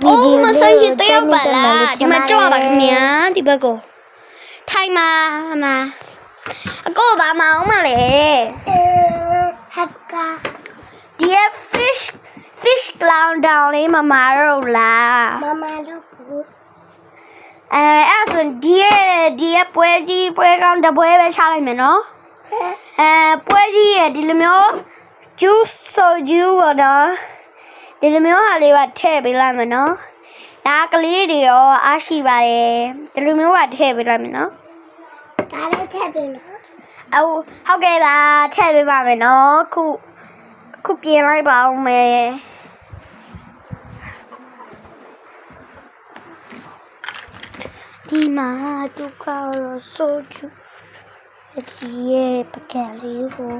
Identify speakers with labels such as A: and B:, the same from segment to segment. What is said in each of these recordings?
A: အိုးမဆိုင်ချတယောက်ပါလားဒီမှာကြောက်ပါခင်ဗျာဒီဘက်ကိုထိုင်မှာအကိုဘာမအောင်မလဲဟပ်ကာဒီ fish clown down လေးမမတို့လားမမတို့ဘူးအဲ့ဆိုဒီပွဲကြီးပွဲကောင်းတပွဲပဲချလိုက်မယ်နော်ပွဲကြီးရဲ့ဒီလိုမျိုး juice soju တော့ဒီလိုမျိုးဟာလေးပါထည့်ပေးလိုက်မယ်နော်ဒါကလေးတွေရောအားရှိပါတယ်ဒီလိုမျိုးပါထည့်ပေးလိုက်မယ်နော်ဒါလည်းထည့်ပေးနော်ဟုတ်ကဲ့ပါထည့်ပေးပါမယ်နော်ခုပြင်လိုက်ပါဦးမယ်ဒီမှာဒုက္ခရောဆိုချူဒီရဲ့ပကံလေးကို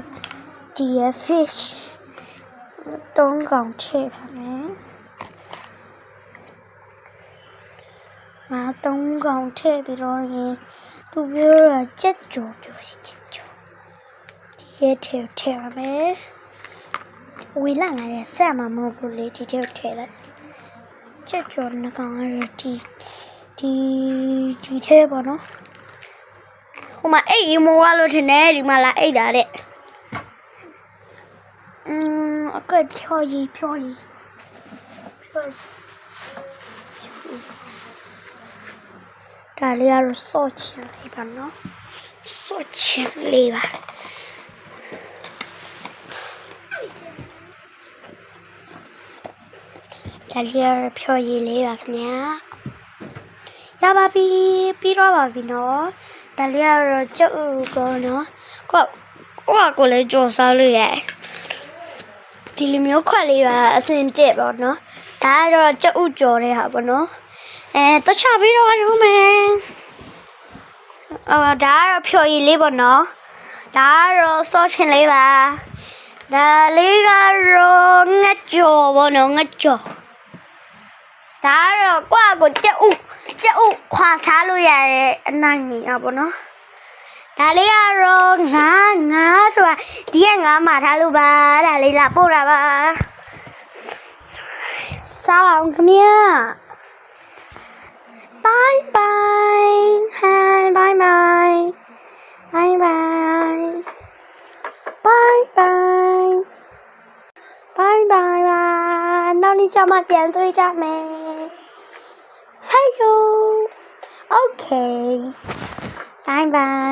A: ဒီရဲ့ fish တုံးကောင်ထည့်ပါမယ်ငါတုံးကောင်ထည့်ပြီးတော့ရင်သူပြောတာကြက်ကြော်ပြောစီကြက်ကြော်ဒီရဲ့ထည့်ပါမယ်ဝေးလာငါရဲ့ဆက်မှာမဟုတ်ဘူးလေဒီထည့်လိုက်ကြက်ကြော်နှကောင်ရဒီထဲပေါ့နော်ဟိုမှာအိတ်ရင်မိုးရလို့ထင်တယ်ဒီမှာလာအိတ်တာတဲ့အကဲဖြောကြီးဒါလေးကတော့စော့ချင်လေးပါနော်စော့ချင်လေးပါဒါလေးကတော့ဖြောကြီးလေးပါခင်ဗျာရပါပြီပြီးတော့ပါပြီနော်ဒါလေးကတော့ကျုပ်ကောနော်ကိုလည်းကြော်စားလို့ရတယ်ဒီလိုမျိုးခွက်လေးပါအစင်တက်ပေါ့နော်ဒါကတော့ကျုပ်ကြော်တဲ့ဟာပေါ့နော်တော့ချပြီးတော့ရုံးမယ်ဒါကတော့ဖြော်ရည်လေးပေါ့နော်ဒါကတော့စောချင်လေးပါဒါလေးကတော့ငှက်ကြော်ပေါ့နော်ငှက်ကြော်ဒါကတော့ကိုကြက်ဥခွာစားလို့ရတဲ့အနိုင်ကြီးอ่ะပေါ့နော်ဒါလေးကတော့ငါဆိုတာဒီကငါမှာထားလို့ပါဒါလေးလာပို့တာပါစားအောင်ခင်ဗျာ bye bye hi bye bye bye bye bye bye bye bye bye နောက်နေ့ကျမှပြန်တွေ့ကြမယ် Hello okay bye bye